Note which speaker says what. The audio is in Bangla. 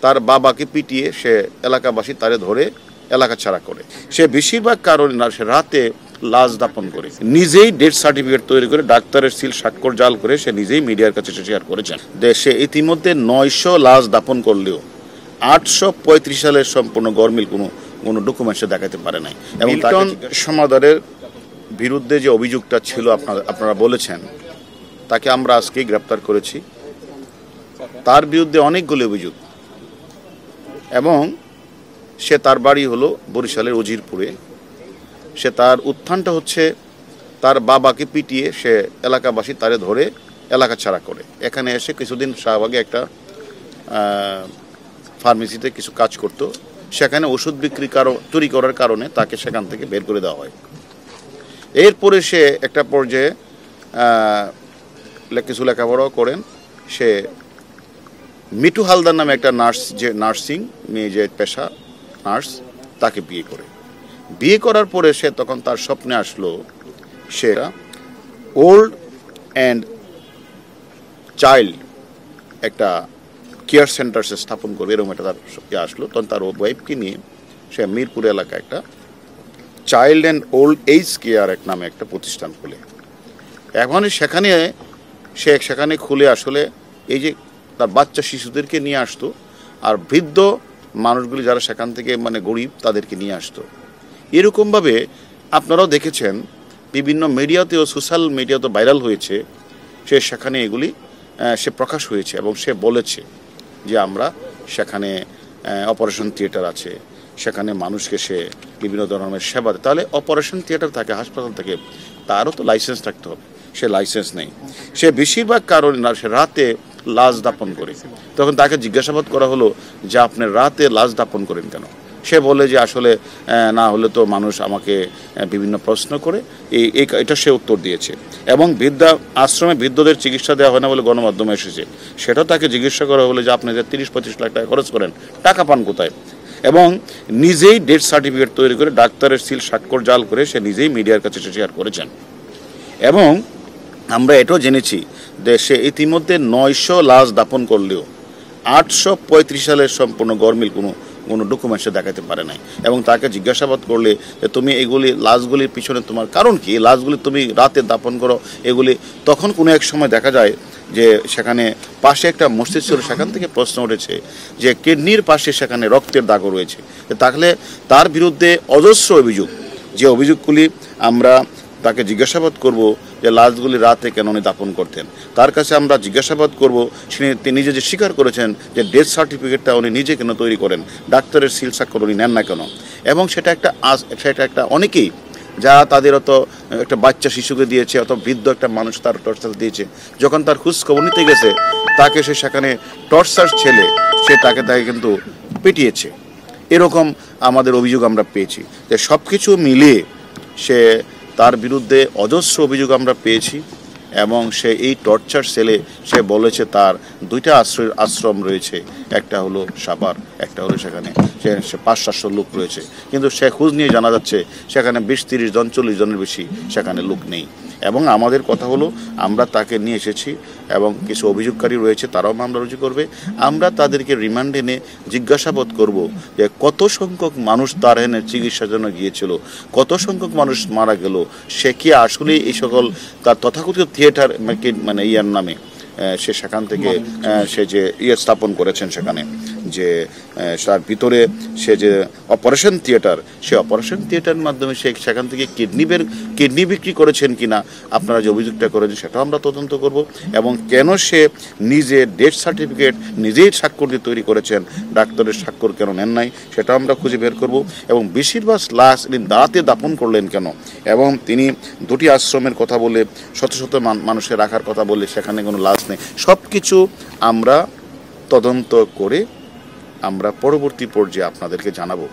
Speaker 1: তার বাবাকে পিটিয়ে সে এলাকাবাসী তারে ধরে এলাকা ছাড়া করে। সে বেশিরভাগ কারণে না সে রাতে লাশ দাপন করে, নিজেই ডেথ সার্টিফিকেট তৈরি করে ডাক্তারের সিল স্বাক্ষর জাল করে সে নিজেই মিডিয়ার কাছে শেয়ার করেছেন। সে ইতিমধ্যে 900 লাশ দাপন করলেও 835 সালের সম্পূর্ণ গরমিল কোনো ডকুমেন্টসে দেখাতে পারে নাই। এবং মিল্টন সমাদরের বিরুদ্ধে যে অভিযোগটা ছিল আপনারা বলেছেন, তাকে আমরা আজকে গ্রেপ্তার করেছি। তার বিরুদ্ধে অনেকগুলো অভিযোগ, এবং সে তার বাড়ি হলো বরিশালের উজিরপুরে। সে তার উত্থানটা হচ্ছে তার বাবাকে পিটিয়ে সে এলাকাবাসী তারে ধরে এলাকা ছাড়া করে। এখানে এসে কিছুদিন শাহবাগে একটা ফার্মেসিতে কিছু কাজ করত, সেখানে ওষুধ বিক্রি চুরি করার কারণে তাকে সেখান থেকে বের করে দেওয়া হয়। এরপরে সে একটা পর্যায়ে কিছু লেখাপড়াও করেন। সে মিঠু হালদার নামে একটা নার্স, যে নার্সিং মেয়ে, যে পেশা নার্স, তাকে বিয়ে করার পরে সে তখন তার স্বপ্নে আসলো সে ওল্ড অ্যান্ড চাইল্ড একটা কেয়ার সেন্টার সে স্থাপন করবে, এরকম একটা তার আসলো। তখন তার ওয়াইফকে নিয়ে সে মিরপুর এলাকায় একটা child and old age care নামে একটা প্রতিষ্ঠান খুলে। এখন সেখানে খুলে আসলে এই যে তার বাচ্চা শিশুদেরকে নিয়ে আসতো, আর বৃদ্ধ মানুষগুলি যারা সেখান থেকে গরিব তাদেরকে নিয়ে আসতো। এরকমভাবে আপনারাও দেখেছেন, বিভিন্ন মিডিয়াতেও, সোশ্যাল মিডিয়াতেও ভাইরাল হয়েছে। সেখানে এগুলি সে প্রকাশ হয়েছে এবং সে বলেছে যে আমরা সেখানে অপারেশন থিয়েটার আছে, সেখানে মানুষকে সে বিভিন্ন ধরনের সেবা দেয়। তাহলে অপারেশন থিয়েটার থাকে, হাসপাতাল থাকে, তারও তো লাইসেন্স থাকতে হবে। সে লাইসেন্স নেই। সে বেশিরভাগ কারণে না সে রাতে লাশ দাপন করে। তখন তাকে জিজ্ঞাসাবাদ করা হলো যে আপনি রাতে লাশ দাপন করেন কেন? সে বলে যে আসলে না হলে তো মানুষ আমাকে বিভিন্ন প্রশ্ন করে, এটা সে উত্তর দিয়েছে। এবং আশ্রমে বৃদ্ধদের চিকিৎসা দেওয়া হয় না বলে গণমাধ্যমে এসেছে, সেটাও তাকে জিজ্ঞাসা করা হলো যে আপনি যে 30-25 লাখ টাকা খরচ করেন, টাকা পান কোথায়? এবং নিজেই ডেথ সার্টিফিকেট তৈরি করে ডাক্তারের সিল স্বাক্ষর জাল করে সে নিজেই মিডিয়ার কাছে শেয়ার করেছেন। এবং আমরা এটাও জেনেছি যে সে ইতিমধ্যে 900 লাশ দাপন করলেও 835 সালের সম্পূর্ণ গরমিল কোনো ডকুমেন্টসে দেখাতে পারে নাই। এবং তাকে জিজ্ঞাসাবাদ করলে যে তুমি এগুলি লাশগুলির পিছনে তোমার কারণ কি, এই লাশগুলি তুমি রাতে দাপন করো এগুলি, তখন কোনো এক সময় দেখা যায় যে সেখানে পাশে একটা মসজিদ ছিল, সেখান থেকে প্রশ্ন উঠেছে যে কিডনির পাশে সেখানে রক্তের দাগও রয়েছে। তাহলে তার বিরুদ্ধে অজস্র অভিযোগ, যে অভিযোগগুলি আমরা তাকে জিজ্ঞাসাবাদ করব যে লাশগুলি রাতে কেন উনি দাপন করতেন। তার কাছে আমরা জিজ্ঞাসাবাদ করব তিনি নিজে যে স্বীকার করেছেন যে ডেথ সার্টিফিকেটটা উনি নিজে কেন তৈরি করেন, ডাক্তারের সিল স্বাক্ষর উনি নেন না কেন। এবং সেটা একটা অনেকেই যারা তাদের অত একটা বাচ্চা শিশুকে দিয়েছে, অত বৃদ্ধ একটা মানুষ তার টর্চার দিয়েছে, যখন তার খোঁজ খবর নিতে গেছে তাকে সে সেখানে টর্চার ছেলে তাকে কিন্তু পিটিয়েছে। এরকম আমাদের অভিযোগ আমরা পেয়েছি। যে সব কিছু মিলিয়ে তার বিরুদ্ধে অজস্র অভিযোগ আমরা পেয়েছি। এবং সে এই টর্চার সেলে সে বলেছে তার 2টা আশ্রম রয়েছে, একটা হলো সাভার, একটা হলো সেখানে সে 500-700 লোক রয়েছে। কিন্তু সে খোঁজ নিয়ে জানা যাচ্ছে সেখানে 20-30 জন 40 জনের বেশি সেখানে লোক নেই। এবং আমাদের কথা হলো আমরা তাকে নিয়ে এসেছি এবং কিছু অভিযোগকারী রয়েছে, তারাও মামলা রুজু করবে। আমরা তাদেরকে রিমান্ডে নিয়ে জিজ্ঞাসাবাদ করব যে কত সংখ্যক মানুষ তার এনে চিকিৎসার জন্য গিয়েছিল, কত সংখ্যক মানুষ মারা গেল, সে কি আসলে এই সকল তার তথাকথিত থিয়েটার ইয়ার নামে সে সেখান থেকে সে যে স্থাপন করেছেন, সেখানে যে তার ভিতরে সে যে অপারেশন থিয়েটার, সে অপারেশন থিয়েটারের মাধ্যমে সে সেখান থেকে কিডনি বিক্রি করেছেন কিনা আপনারা যে অভিযোগটা করেছেন সেটাও আমরা তদন্ত করব। এবং কেন সে নিজে ডেথ সার্টিফিকেট নিজেই স্বাক্ষর দিয়ে তৈরি করেছেন, ডাক্তারের স্বাক্ষর কেন নেন নাই, সেটা আমরা খুঁজে বের করব। এবং বেশিরভাগ লাশ দাঁড়াতে দাপন করলেন কেন, এবং তিনি 2টি আশ্রমের কথা বলে শত শত মানুষের রাখার কথা বলে সেখানে কোনো লাশ নেই, সব কিছু আমরা তদন্ত করে আমরা পরবর্তী পর্যায়ে আপনাদেরকে জানাবো।